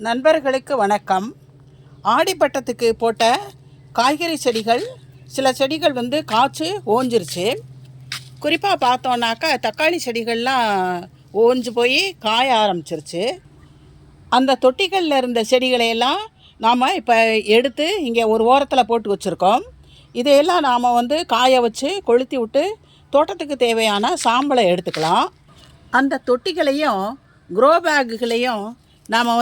நண்பர்களுக்கு வணக்கம். ஆடிப்பட்டத்துக்கு போட்ட காய்கறி செடிகள் சில செடிகள் காய்ச்சி ஓஞ்சிருச்சு. குறிப்பாக பார்த்தோன்னாக்கா தக்காளி செடிகள்லாம் ஓஞ்சு போய் காய ஆரம்பிச்சிருச்சு. அந்த தொட்டிகளில் இருந்த செடிகளையெல்லாம் நாம் இப்போ எடுத்து இங்கே ஒரு ஓரத்தில் போட்டு வச்சுருக்கோம். இதையெல்லாம் நாம் காய வச்சு கொளுத்தி விட்டு தோட்டத்துக்கு தேவையான சாம்பலை எடுத்துக்கலாம். அந்த தொட்டிகளையும் க்ரோ பேக்குகளையும் நாம்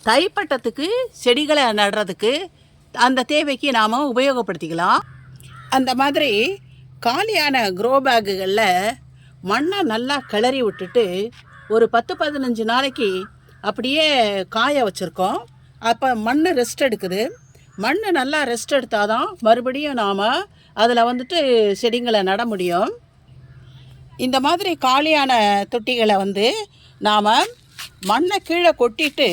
தைப்பட்டத்துக்கு செடிகளை நடுறதுக்கு அந்த தேவைக்கு நாம் உபயோகப்படுத்திக்கலாம். அந்த மாதிரி காலியான க்ரோ பேக்குகளில் மண்ணை நல்லா கிளறி விட்டுட்டு ஒரு 10-15 நாளைக்கு அப்படியே காய வச்சுருக்கோம். அப்போ மண் ரெஸ்ட் எடுக்குது. மண் நல்லா ரெஸ்ட் எடுத்தால் தான் மறுபடியும் நாம் அதில் செடிங்களை நட முடியும். இந்த மாதிரி காலியான தொட்டிகளை நாம் மண்ணை கீழே கொட்டிட்டு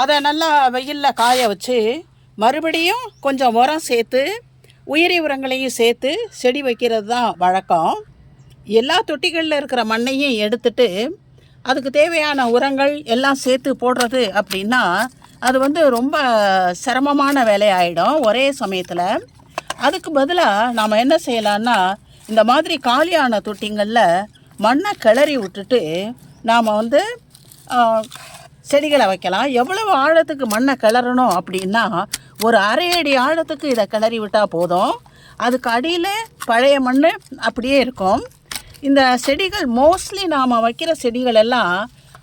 அதை நல்லா வெயிலில் காய வச்சு மறுபடியும் கொஞ்சம் உரம் சேர்த்து உயிரி உரங்களையும் சேர்த்து செடி வைக்கிறது தான் வழக்கம். எல்லா தொட்டிகளில் இருக்கிற மண்ணையும் எடுத்துட்டு அதுக்கு தேவையான உரங்கள் எல்லாம் சேர்த்து போடுறது அப்படின்னா அது ரொம்ப சிரமமான வேலையாயிடும் ஒரே சமயத்தில். அதுக்கு பதிலாக நாம் என்ன செய்யலான்னா, இந்த மாதிரி காலியான தொட்டிங்களில் மண்ணை கிளறி விட்டுட்டு நாம் செடிகளை வைக்கலாம். எவ்வளவு ஆழத்துக்கு மண்ணை கிளறணும் அப்படின்னா, ஒரு அரை அடி ஆழத்துக்கு இதை கிளறி விட்டால் போதும். அதுக்கு அடியில் பழைய மண் அப்படியே இருக்கும். இந்த செடிகள் மோஸ்ட்லி நாம் வைக்கிற செடிகள் எல்லாம்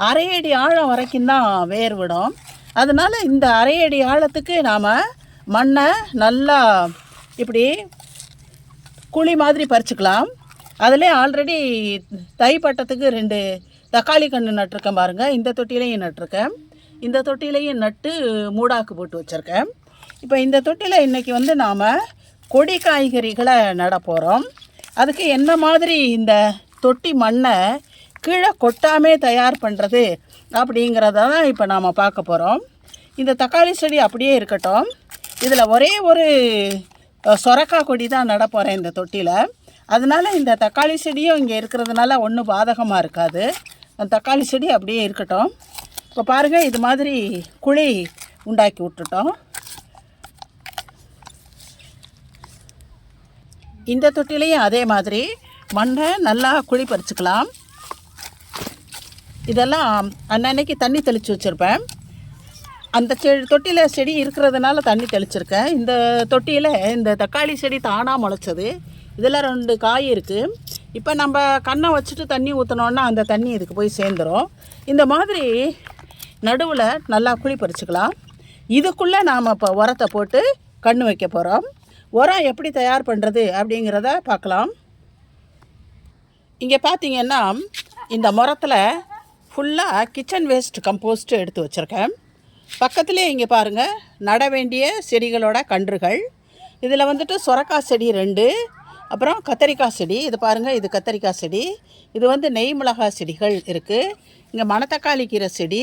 அரை அடி ஆழம் வரைக்கும் தான் வேர் விடும். அதனால் இந்த அரை அடி ஆழத்துக்கு நாம் மண்ணை நல்லா இப்படி குழி மாதிரி பறிச்சுக்கலாம். அதிலே ஆல்ரெடி தைப்பட்டத்துக்கு 2 தக்காளி கன்று நட்டிருக்கேன் பாருங்கள். இந்த தொட்டிலையும் நட்டிருக்கேன். இந்த தொட்டிலையும் நட்டு மூடாக்கு போட்டு வச்சுருக்கேன். இப்போ இந்த தொட்டியில் இன்றைக்கி நாம் கொடி காய்கறிகளை நட போகிறோம். அதுக்கு என்ன மாதிரி இந்த தொட்டி மண்ணை கீழே கொட்டாமே தயார் பண்ணுறது அப்படிங்கிறத தான் இப்போ நாம் பார்க்க போகிறோம். இந்த தக்காளி செடி அப்படியே இருக்கட்டும். இதில் ஒரே ஒரு சொரக்காய் கொடி தான் நட போகிறேன் இந்த தொட்டியில். அதனால் இந்த தக்காளி செடியும் இங்கே இருக்கிறதுனால ஒன்றும் பாதகமாக இருக்காது. தக்காளி செடி அப்படியே இருக்கட்டும். இப்போ பாருங்கள், இது மாதிரி குழி உண்டாக்கி விட்டுட்டோம். இந்த தொட்டிலையும் அதே மாதிரி மண்ணை நல்லா குழி பறிச்சுக்கலாம். இதெல்லாம் அன்னன்னைக்கு தண்ணி தெளித்து வச்சுருப்பேன். அந்த தொட்டியில் செடி இருக்கிறதுனால தண்ணி தெளிச்சிருக்கேன். இந்த தொட்டியில் இந்த தக்காளி செடி தானாக முளைச்சது. இதில் 2 காய் இருக்குது. இப்போ நம்ம கண்ணை வச்சுட்டு தண்ணி ஊற்றினோன்னா அந்த தண்ணி இதுக்கு போய் சேர்ந்துடும். இந்த மாதிரி நடுவில் நல்லா குழி பறிச்சுக்கலாம். இதுக்குள்ளே நாம் இப்போ உரத்தை போட்டு கன்று வைக்க போகிறோம். உரம் எப்படி தயார் பண்ணுறது அப்படிங்கிறத பார்க்கலாம். இங்கே பார்த்தீங்கன்னா இந்த முறத்தில் ஃபுல்லாக கிச்சன் வேஸ்ட் கம்போஸ்ட்டு எடுத்து வச்சுருக்கேன். பக்கத்துலேயே இங்கே பாருங்கள் நட வேண்டிய செடிகளோட கன்றுகள். இதில் சொரக்காய் செடி 2, அப்புறம் கத்தரிக்காய் செடி. இது பாருங்கள், இது கத்தரிக்காய் செடி. இது நெய் மிளகாய் செடிகள் இருக்குது. இங்கே மணத்தக்காளி கீரை செடி,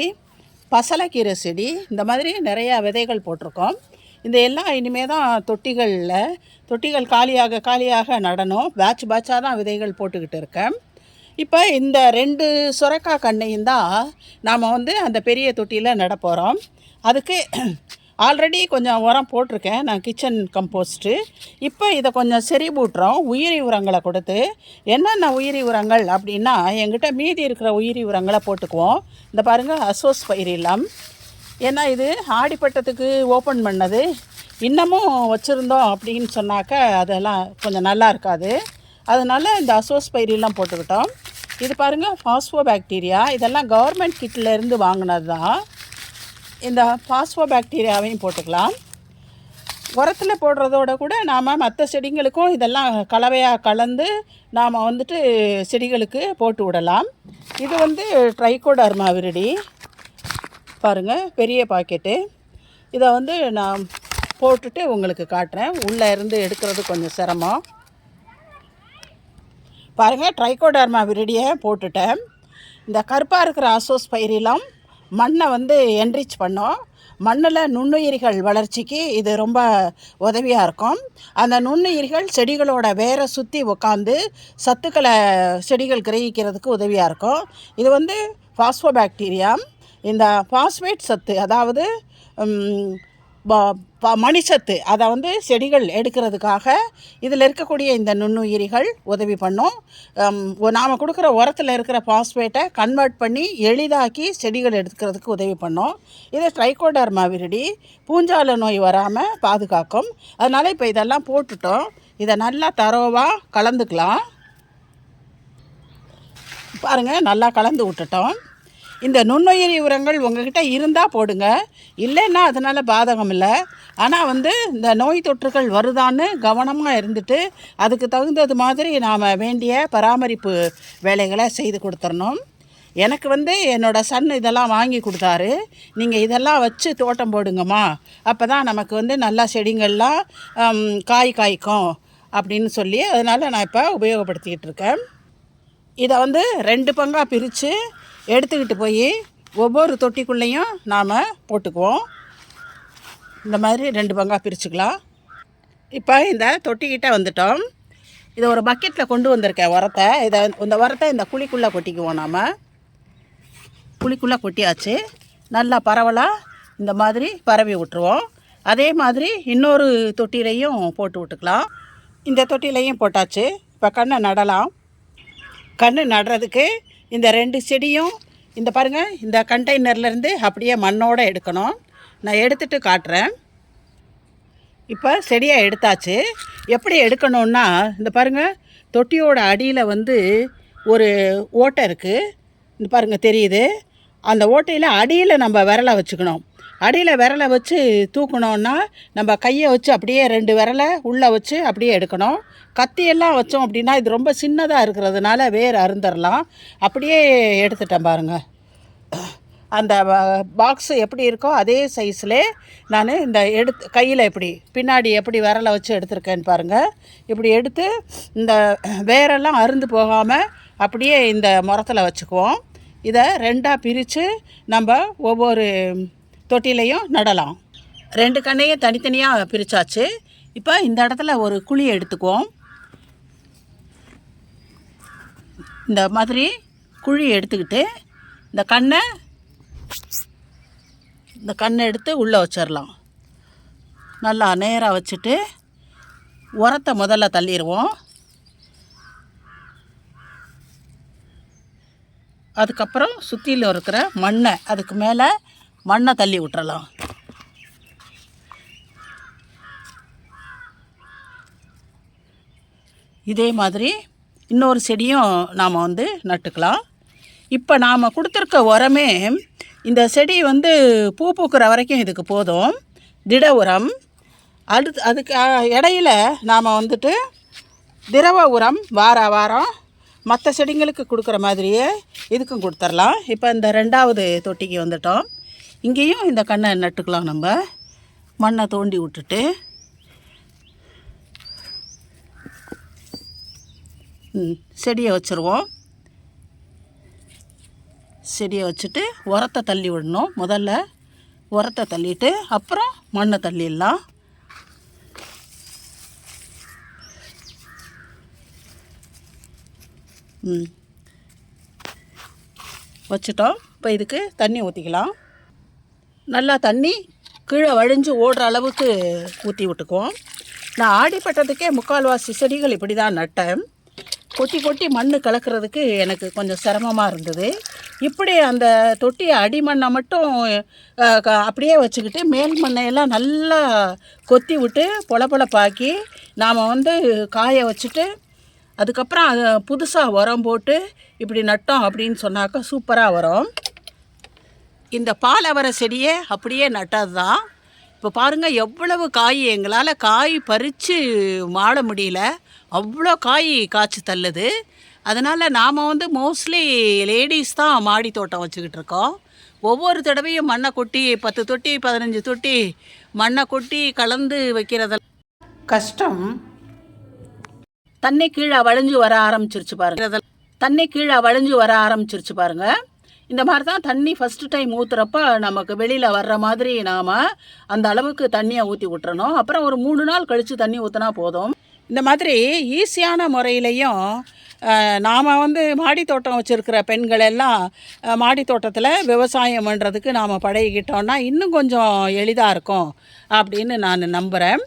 பசலைக்கீரை செடி, இந்த மாதிரி நிறையா விதைகள் போட்டிருக்கோம். இந்த எல்லாம் இனிமேல் தான் தொட்டிகள் காலியாக நடணும். பேட்சாக தான் விதைகள் போட்டுக்கிட்டு இருக்கேன். இப்போ இந்த 2 சொரக்காய் கண்ணையும் தான் நாம் அந்த பெரிய தொட்டியில் நட போகிறோம். அதுக்கு ஆல்ரெடி கொஞ்சம் உரம் போட்டிருக்கேன் நான், கிச்சன் கம்போஸ்ட்டு. இப்போ இதை கொஞ்சம் செறிவூட்டுறோம் உயிரி உரங்களை கொடுத்து. என்னென்ன உயிரி உரங்கள் அப்படின்னா, என்கிட்ட மீதி இருக்கிற உயிரி உரங்களை போட்டுக்குவோம். இந்த பாருங்கள், அசோஸ்பைரிலம். ஏன்னா இது ஆடிப்பட்டத்துக்கு ஓப்பன் பண்ணது. இன்னமும் வச்சுருந்தோம் அப்படின்னு சொன்னாக்க அதெல்லாம் கொஞ்சம் நல்லா இருக்காது. அதனால் இந்த அசோஸ்பைரிலம் போட்டுக்கிட்டோம். இது பாருங்கள், பாஸ்போபாக்டீரியா. இதெல்லாம் கவர்மெண்ட் கிட்டிலேருந்து வாங்கினது தான். இந்த பாஸ்போபாக்டீரியாவையும் போட்டுக்கலாம். உரத்தில் போடுறதோட கூட நாம் மற்ற செடிங்களுக்கும் இதெல்லாம் கலவையாக கலந்து நாம் செடிகளுக்கு போட்டு விடலாம். இது ட்ரைகோடர்மா விரிடி பாருங்கள், பெரிய பாக்கெட்டு. இதை நான் போட்டுட்டு உங்களுக்கு காட்டுறேன். உள்ளே இருந்து எடுக்கிறது கொஞ்சம் சிரமம். பாருங்கள், ட்ரைகோடர்மா விரிடியை போட்டுட்டேன். இந்த கருப்பாக இருக்கிற அசோஸ்பைரிலம் மண்ணை என்ரிச் பண்ணோம். மண்ணில் நுண்ணுயிரிகள் வளர்ச்சிக்கு இது ரொம்ப உதவியாக இருக்கும். அந்த நுண்ணுயிரிகள் செடிகளோட வேரை சுற்றி உட்காந்து சத்துக்களை செடிகள் கிரகிக்கிறதுக்கு உதவியாக இருக்கும். இது பாஸ்போபாக்டீரியா. இந்த பாஸ்பேட் சத்து, அதாவது மணிச்சத்து, அதை வந்து செடிகள் எடுக்கிறதுக்காக இதில் இருக்கக்கூடிய இந்த நுண்ணுயிரிகள் உதவி பண்ணும். நாம் கொடுக்குற உரத்தில் இருக்கிற பாஸ்பேட்டை கன்வெர்ட் பண்ணி எளிதாக்கி செடிகள் எடுக்கிறதுக்கு உதவி பண்ணும். இது ட்ரைகோடர்மா விரிடி பூஞ்சால நோய் வராமல் பாதுகாக்கும். அதனால் இப்போ இதெல்லாம் போட்டுட்டோம். இதை நல்லா தரோவாக கலந்துக்கலாம். பாருங்கள், நல்லா கலந்து விட்டுட்டோம். இந்த நுண்ணுயிரி உரங்கள் உங்கள்கிட்ட இருந்தால் போடுங்க, இல்லைன்னா அதனால் பாதகம் இல்லை. ஆனால் வந்து இந்த நோய் தொற்றுகள் வருதான்னு கவனமாக இருந்துட்டு அதுக்கு தகுந்தது மாதிரி நாம் வேண்டிய பராமரிப்பு வேலைகளை செய்து கொடுத்துடணும். எனக்கு வந்து என்னோடய சன் இதெல்லாம் வாங்கி கொடுத்தாரு. நீங்கள் இதெல்லாம் வச்சு தோட்டம் போடுங்கம்மா, அப்போ தான் நமக்கு வந்து நல்லா செடிங்கள்லாம் காய்க்கும் அப்படின்னு சொல்லி, அதனால் நான் இப்போ உபயோகப்படுத்திக்கிட்டு இருக்கேன். இதை வந்து 2 பங்காக பிரித்து எடுத்துக்கிட்டு போய் ஒவ்வொரு தொட்டிக்குள்ளேயும் நாம் போட்டுக்குவோம். இந்த மாதிரி 2 பங்காக பிரிச்சுக்கலாம். இப்போ இந்த தொட்டிக்கிட்ட வந்துட்டோம். இதை ஒரு பக்கெட்டில் கொண்டு வந்திருக்கேன் உரத்தை. இந்த உரத்தை இந்த குழிக்குள்ளே கொட்டிக்குவோம். நாம் குழிக்குள்ளே கொட்டியாச்சு. நல்லா பரவலாக இந்த மாதிரி பரவி விட்டுருவோம். அதே மாதிரி இன்னொரு தொட்டிலையும் போட்டு விட்டுக்கலாம். இந்த தொட்டிலையும் போட்டாச்சு. இப்போ கண்ணை நடலாம். கன்று நடுறதுக்கு இந்த 2 செடியும் இந்த பாருங்கள், இந்த கண்டெய்னர்லேருந்து அப்படியே மண்ணோடு எடுக்கணும். நான் எடுத்துகிட்டு காட்டுறேன். இப்போ செடியை எடுத்தாச்சு. எப்படி எடுக்கணுன்னா, இந்த பாருங்கள், தொட்டியோட அடியில் வந்து ஒரு ஓட்டை இருக்குது. இந்த பாருங்கள் தெரியுது. அந்த ஓட்டையில் அடியில் நம்ம விரலை வச்சுக்கணும். அடியில் விரலை வச்சு தூக்கணுன்னா நம்ம கையை வச்சு அப்படியே 2 விரலை உள்ளே வச்சு அப்படியே எடுக்கணும். கத்தியெல்லாம் வச்சோம் அப்படின்னா இது ரொம்ப சின்னதாக இருக்கிறதுனால வேர் அருந்தரலாம். அப்படியே எடுத்துட்டேன் பாருங்கள். அந்த பாக்ஸு எப்படி இருக்கோ அதே சைஸ்லே நான் இந்த கையில் எப்படி பின்னாடி எப்படி விரலை வச்சு எடுத்திருக்கேன்னு பாருங்கள். இப்படி எடுத்து இந்த வேரெல்லாம் அருந்து போகாமல் அப்படியே இந்த முறத்தில் வச்சுக்குவோம். இதை 2ஆக பிரித்து நம்ம ஒவ்வொரு தொட்டிலையும் நடலாம். 2 கண்ணையும் தனித்தனியாக பிரித்தாச்சு. இப்போ இந்த இடத்துல ஒரு குழி எடுத்துக்குவோம். இந்த மாதிரி குழி எடுத்துக்கிட்டு இந்த கண்ணை எடுத்து உள்ளே வச்சிடலாம். நல்லா நேராக வச்சுட்டு உரத்தை முதல்ல தள்ளிடுவோம். அதுக்கப்புறம் சுற்றிலும் இருக்கிற மண்ணை, அதுக்கு மேலே மண்ணை தள்ளி விட்டுறலாம். இதே மாதிரி இன்னொரு செடியும் நாம் வந்து நட்டுக்கலாம். இப்போ நாம் கொடுத்துருக்க உரமே இந்த செடி வந்து பூ பூக்கிற வரைக்கும் இதுக்கு போதும், திட உரம். அதுக்கு இடையில் நாம் வந்துட்டு திரவ உரம் வாரம் மற்ற செடிங்களுக்கு கொடுக்குற மாதிரியே இதுக்கும் கொடுத்துர்லாம். இப்போ இந்த 2ஆவது தொட்டிக்கு வந்துட்டோம். இங்கேயும் இந்த கண்ணை நட்டுக்கலாம். நம்ம மண்ணை தோண்டி விட்டுட்டு செடியை வச்சுருவோம். செடியை வச்சுட்டு உரத்தை தள்ளி விடணும். முதல்ல உரத்தை தள்ளிட்டு அப்புறம் மண்ணை தள்ளிடலாம். வச்சுட்டோம். இப்போ இதுக்கு தண்ணி ஊற்றிக்கலாம். நல்லா தண்ணி கீழே வழிஞ்சு ஓடுற அளவுக்கு ஊற்றி விட்டுக்குவோம். நான் ஆடிப்பட்டதுக்கே 3/4 செடிகள் இப்படி தான் நட்டேன். கொட்டி மண் கலக்கிறதுக்கு எனக்கு கொஞ்சம் சிரமமாக இருந்தது. இப்படி அந்த தொட்டி அடிமண்ணை மட்டும் அப்படியே வச்சுக்கிட்டு மேல் மண்ணையெல்லாம் நல்லா கொத்தி விட்டு பொலப்பொலப்பாக்கி நாம் வந்து காய வச்சுட்டு அதுக்கப்புறம் அதை புதுசாக உரம் போட்டு இப்படி நட்டோம் அப்படின்னு சொன்னாக்கா சூப்பராக வரும். இந்த பாலவரை செடியை அப்படியே நட்டது தான். இப்போ பாருங்கள் எவ்வளவு காய், எங்களால் காய் பறித்து மாட முடியல, அவ்வளோ காய் காய்ச்சி தள்ளுது. அதனால் நாம் வந்து மோஸ்ட்லி லேடிஸ் தான் மாடி தோட்டம் வச்சுக்கிட்டு இருக்கோம். ஒவ்வொரு தடவையும் மண்ணை கொட்டி 10 தொட்டி 15 தொட்டி மண்ணை கொட்டி கலந்து வைக்கிறதெல்லாம் கஷ்டம். தண்ணி கீழே வளைஞ்சு வர ஆரம்பிச்சிருச்சு பாருங்கள். இந்த மாதிரி தான் தண்ணி ஃபஸ்ட்டு டைம் ஊற்றுறப்ப நமக்கு வெளியில் வர்ற மாதிரி நாம் அந்த அளவுக்கு தண்ணியை ஊற்றி விட்டுறணும். அப்புறம் ஒரு 3 நாள் கழித்து தண்ணி ஊற்றினா போதும். இந்த மாதிரி ஈஸியான முறையிலையும் நாம் வந்து மாடி தோட்டம் வச்சுருக்கிற பெண்கள் எல்லாம் மாடி தோட்டத்தில் விவசாயம் பண்ணுறதுக்கு நாம் பழகிக்கிட்டோன்னா இன்னும் கொஞ்சம் எளிதாக இருக்கும் அப்படின்னு நான் நம்புகிறேன்.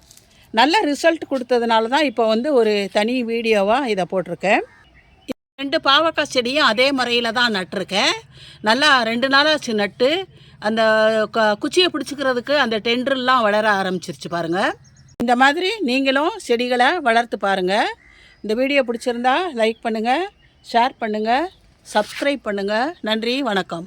நல்ல ரிசல்ட் கொடுத்ததுனால தான் இப்போ வந்து ஒரு தனி வீடியோவாக இதை போட்டிருக்கேன். 2 பாவக்காய் செடியும் அதே முறையில் தான் நட்டிருக்கேன். நல்லா 2 நாளாச்சு நட்டு. அந்த குச்சியை பிடிச்சிக்கிறதுக்கு அந்த டெண்டர்லாம் வளர ஆரம்பிச்சிருச்சு பாருங்கள். இந்த மாதிரி நீங்களும் செடிகளை வளர்த்து பாருங்கள். இந்த வீடியோ பிடிச்சிருந்தா லைக் பண்ணுங்கள், ஷேர் பண்ணுங்கள், சப்ஸ்கிரைப் பண்ணுங்கள். நன்றி, வணக்கம்.